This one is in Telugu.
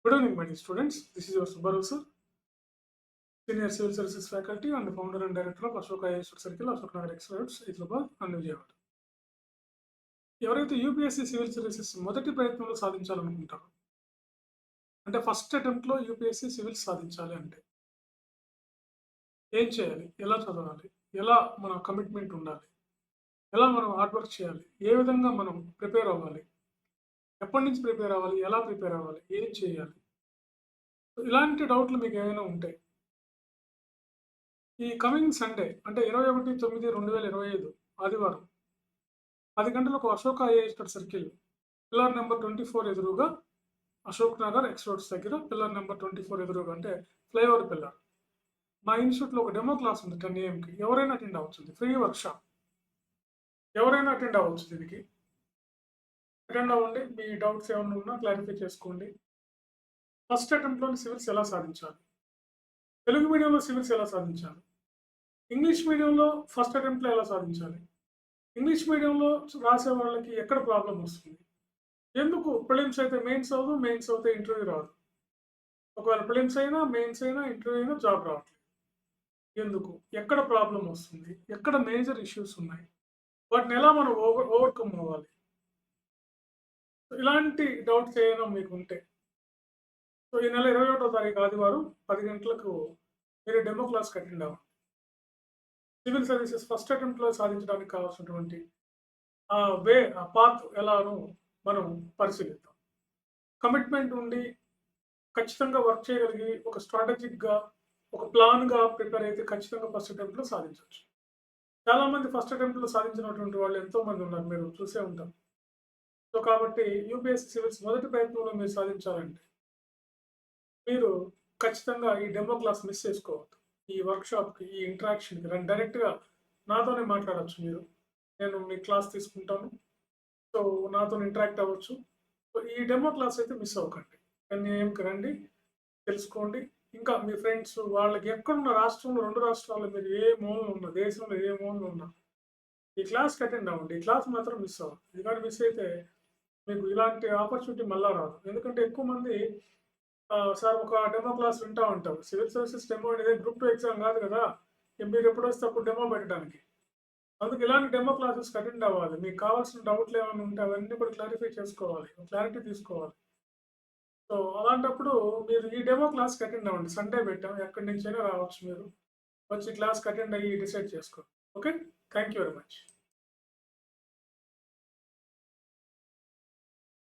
Good evening, my dear students. This is your Subbaru sir, Senior Civil Services Faculty and Founder and Director of Ashoka Institute Circle, Ashok Nagar Experts, Hyderabad and Vijayawada. ఎవరైతే యూపీఎస్సీ సివిల్ సర్వీసెస్ మొదటి ప్రయత్నంలో సాధించాలనుకుంటారో, అంటే ఫస్ట్ అటెంప్ట్లో యూపీఎస్సీ సివిల్స్ సాధించాలి అంటే ఏం చేయాలి, ఎలా చదవాలి, ఎలా మన కమిట్మెంట్ ఉండాలి, ఎలా మనం హార్డ్ వర్క్ చేయాలి, ఏ విధంగా మనం ప్రిపేర్ అవ్వాలి, ఎప్పటి నుంచి ప్రిపేర్ అవ్వాలి, ఎలా ప్రిపేర్ అవ్వాలి, ఏం చేయాలి, ఇలాంటి డౌట్లు మీకు ఏమైనా ఉంటాయి. ఈ కమింగ్ సండే అంటే 21/9/2025 ఆదివారం 10 గంటలకు Ashoka IAS circle pillar number 24 ఎదురుగా అశోక్ నగర్ ఎక్స్‌రోడ్స్ దగ్గర పిల్లర్ నెంబర్ 24 ఎదురుగా అంటే ఫ్లైఓవర్ పిల్లర్. మా ఇన్స్టిట్యూట్లో ఒక డెమో క్లాస్ ఉంది 10 AM ఎవరైనా అటెండ్ అవ్వచ్చు. Free workshop. ఎవరైనా అటెండ్ అవ్వచ్చు దీనికి. అటెండ్ అవ్వండి. మీ డౌట్స్ ఏమైనా ఉన్నా క్లారిఫై చేసుకోండి. ఫస్ట్ అటెంప్ట్‌లోని సివిల్స్ ఎలా సాధించాలి? తెలుగు మీడియంలో సివిల్స్ ఎలా సాధించాలి? ఇంగ్లీష్ మీడియంలో ఫస్ట్ అటెంప్ట్‌లో ఎలా సాధించాలి? ఇంగ్లీష్ మీడియంలో రాసే వాళ్ళకి ఎక్కడ ప్రాబ్లమ్ వస్తుంది? ఎందుకు ప్రిలిమ్స్ అయితే మెయిన్స్ అవ్వదు, మెయిన్స్ అయితే ఇంటర్వ్యూ రాదు? ఒకవేళ ప్రిలిమ్స్ అయినా, మెయిన్స్ అయినా, ఇంటర్వ్యూ అయినా జాబ్ రావట్లేదు. ఎందుకు? ఎక్కడ ప్రాబ్లమ్ వస్తుంది? ఎక్కడ మేజర్ ఇష్యూస్ ఉన్నాయి? వాటిని ఎలా మనం ఓవర్‌కమ్ అవ్వాలి? ఇలాంటి డౌట్స్ ఏమైనా మీకు ఉంటే ఈ నెల 21వ తారీఖు ఆదివారం 10 గంటలకు మీరు డెమో క్లాస్‌కి అటెండ్ అవ్వండి. సివిల్ సర్వీసెస్ ఫస్ట్ అటెంప్ట్‌లో సాధించడానికి కావాల్సినటువంటి ఆ పాత్ ఎలానో మనం పరిశీలిద్దాం. కమిట్మెంట్ ఉండి ఖచ్చితంగా వర్క్ చేయగలిగి ఒక స్ట్రాటజిక్‌గా, ఒక ప్లాన్‌గా ప్రిపేర్ అయితే ఖచ్చితంగా ఫస్ట్ అటెంప్ట్‌లో సాధించొచ్చు. చాలామంది ఫస్ట్ అటెంప్ట్‌లో సాధించినటువంటి వాళ్ళు ఎంతోమంది ఉన్నారు. మీరు చూసే ఉంటారు. సో, కాబట్టి యూపీఎస్సీ సివిల్స్ మొదటి ప్రయత్నంలో మీరు సాధించాలంటే మీరు ఖచ్చితంగా ఈ డెమో క్లాస్ మిస్ చేసుకోవద్దు. ఈ వర్క్షాప్‌కి, ఈ ఇంటరాక్షన్‌కి రండి. డైరెక్ట్‌గా నాతోనే మాట్లాడొచ్చు మీరు. నేను మీ క్లాస్ తీసుకుంటాను. సో, నాతోని ఇంటరాక్ట్ అవ్వచ్చు. సో, ఈ డెమో క్లాస్ అయితే మిస్ అవ్వకండి. 10 AMకి రండి, తెలుసుకోండి. ఇంకా మీ ఫ్రెండ్స్ వాళ్ళకి ఎక్కడున్న రాష్ట్రంలో 2 రాష్ట్రాల్లో మీరు ఏ మూలన ఉన్నా, దేశంలో ఏ మూలన ఉన్నా ఈ క్లాస్‌కి అటెండ్ అవ్వండి. ఈ క్లాస్ మాత్రం మిస్ అవ్వద్దు. ఇది గాని మిస్ అయితే మీకు ఇలాంటి ఆపర్చునిటీ మళ్ళా రాదు. ఎందుకంటే ఎక్కువ మంది సార్ ఒక డెమో క్లాస్ వింటా ఉంటారు. సివిల్ సర్వీసెస్ డెమో అనేది గ్రూప్ 2 ఎగ్జామ్ కాదు కదా! మీరు ఎప్పుడొస్తే అప్పుడు డెమో పెట్టడానికి. అందుకు ఇలాంటి డెమో క్లాసెస్‌కి అటెండ్ అవ్వాలి. మీకు కావాల్సిన డౌట్‌లు ఏమైనా ఉంటే అవన్నీ కూడా క్లారిఫై చేసుకోవాలి. క్లారిటీ తీసుకోవాలి. సో, అలాంటప్పుడు మీరు ఈ డెమో క్లాస్‌కి అటెండ్ అవ్వండి. సండే పెట్టాం. ఎక్కడి నుంచైనా రావచ్చు మీరు. వచ్చి క్లాస్‌కి అటెండ్ అయ్యి డిసైడ్ చేసుకోండి. Okay. Thank you very much.